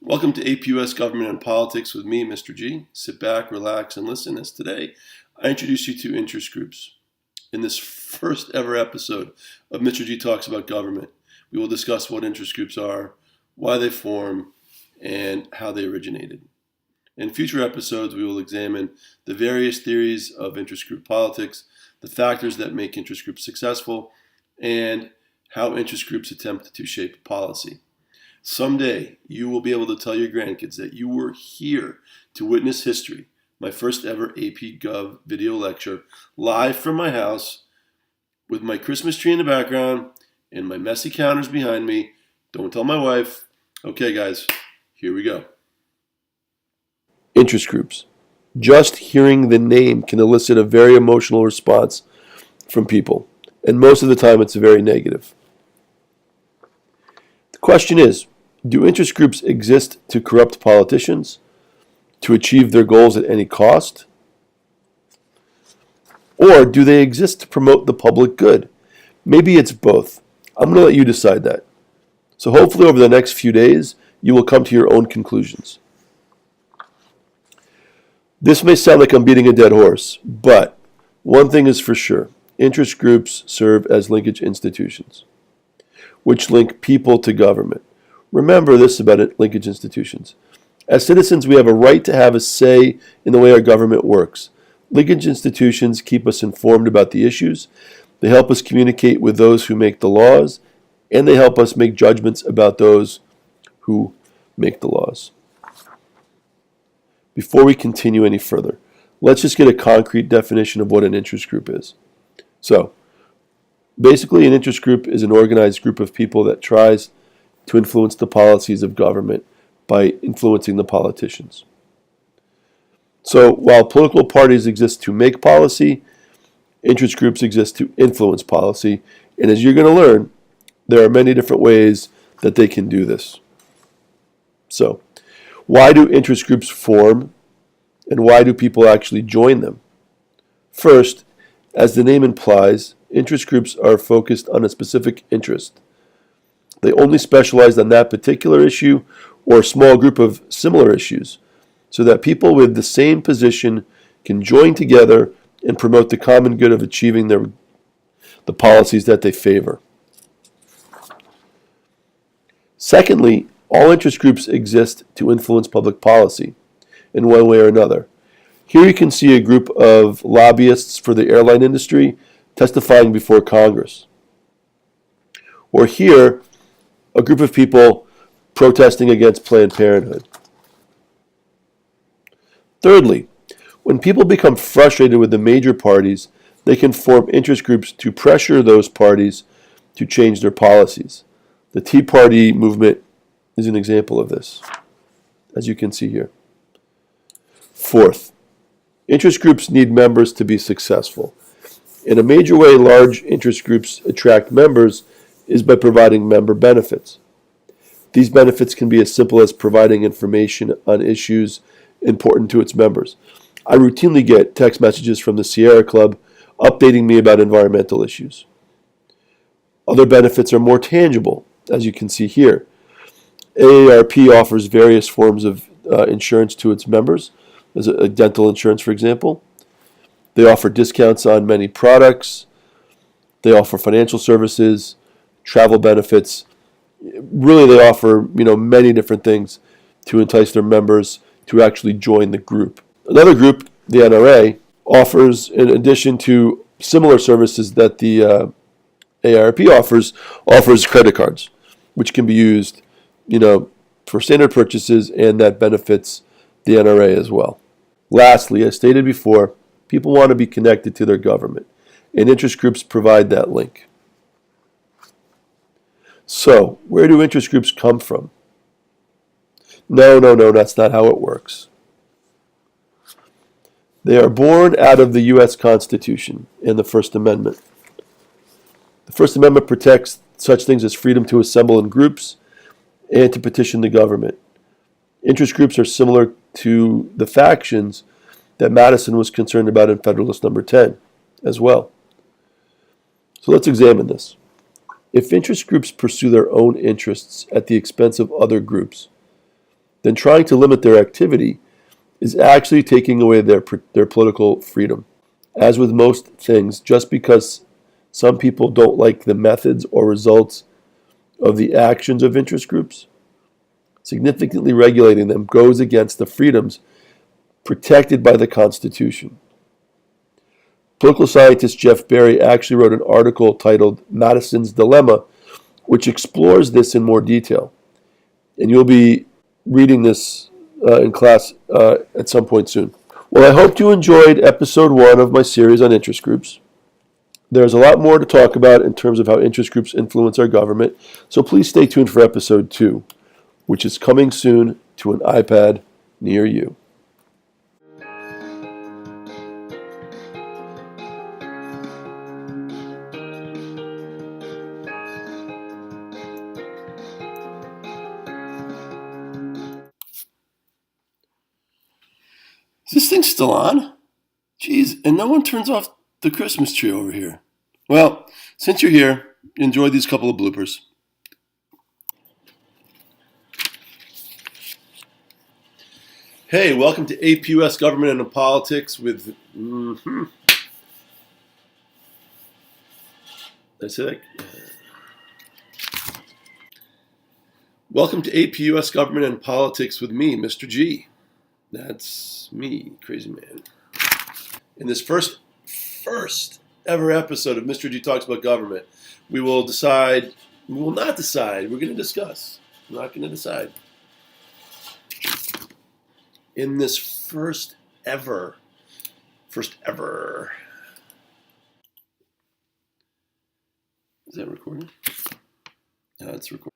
Welcome to APUS Government and Politics with me, Mr. G. Sit back, relax, and listen as today I introduce you to interest groups. In this first ever episode of Mr. G Talks About Government, we will discuss what interest groups are, why they form, and how they originated. In future episodes, we will examine the various theories of interest group politics, the factors that make interest groups successful, and how interest groups attempt to shape policy. Someday, you will be able to tell your grandkids that you were here to witness history, my first ever AP Gov video lecture, live from my house, with my Christmas tree in the background and my messy counters behind me. Don't tell my wife. Okay, guys, here we go. Interest groups. Just hearing the name can elicit a very emotional response from people, and most of the time it's very negative. The question is, do interest groups exist to corrupt politicians, to achieve their goals at any cost? Or do they exist to promote the public good? Maybe it's both. I'm going to let you decide that. So hopefully over the next few days, you will come to your own conclusions. This may sound like I'm beating a dead horse, but one thing is for sure. Interest groups serve as linkage institutions, which link people to government. Remember this about linkage institutions. As citizens, we have a right to have a say in the way our government works. Linkage institutions keep us informed about the issues. They help us communicate with those who make the laws, and they help us make judgments about those who make the laws. Before we continue any further, let's just get a concrete definition of what an interest group is. So, basically, an interest group is an organized group of people that tries to influence the policies of government by influencing the politicians. So, while political parties exist to make policy, interest groups exist to influence policy. And as you're going to learn, there are many different ways that they can do this. So, why do interest groups form, and why do people actually join them? First, as the name implies, interest groups are focused on a specific interest. They only specialize on that particular issue or a small group of similar issues, so that people with the same position can join together and promote the common good of achieving the policies that they favor. Secondly, all interest groups exist to influence public policy in one way or another. Here you can see a group of lobbyists for the airline industry testifying before Congress. Or here, a group of people protesting against Planned Parenthood. Thirdly, when people become frustrated with the major parties, they can form interest groups to pressure those parties to change their policies. The Tea Party movement is an example of this, as you can see here. Fourth, interest groups need members to be successful. In a major way, large interest groups attract members is by providing member benefits. These benefits can be as simple as providing information on issues important to its members. I routinely get text messages from the Sierra Club updating me about environmental issues. Other benefits are more tangible, as you can see here. AARP offers various forms of insurance to its members, as a dental insurance, for example. They offer discounts on many products. They offer financial services, travel benefits. Really, they offer many different things to entice their members to actually join the group. Another group, the NRA, offers, in addition to similar services that the AARP offers credit cards, which can be used for standard purchases, and that benefits the NRA as well. Lastly, as stated before, people want to be connected to their government, and interest groups provide that link. So, where do interest groups come from? No, that's not how it works. They are born out of the U.S. Constitution and the First Amendment. The First Amendment protects such things as freedom to assemble in groups and to petition the government. Interest groups are similar to the factions that Madison was concerned about in Federalist Number 10 as well. So let's examine this. If interest groups pursue their own interests at the expense of other groups, then trying to limit their activity is actually taking away their political freedom. As with most things, just because some people don't like the methods or results of the actions of interest groups, significantly regulating them goes against the freedoms protected by the Constitution. Political scientist Jeff Berry actually wrote an article titled Madison's Dilemma, which explores this in more detail. And you'll be reading this in class at some point soon. Well, I hope you enjoyed episode 1 of my series on interest groups. There's a lot more to talk about in terms of how interest groups influence our government, so please stay tuned for episode 2, which is coming soon to an iPad near you. Is this thing still on? Jeez, and no one turns off the Christmas tree over here. Well, since you're here, enjoy these couple of bloopers. Hey, welcome to APUS Government and Politics with... I said welcome to APUS Government and Politics with me, Mr. G. That's me, crazy man. In this first ever episode of Mr. G Talks About Government, we will not decide, we're going to discuss. We're not going to decide. In this first ever, is that recording? No, it's recording.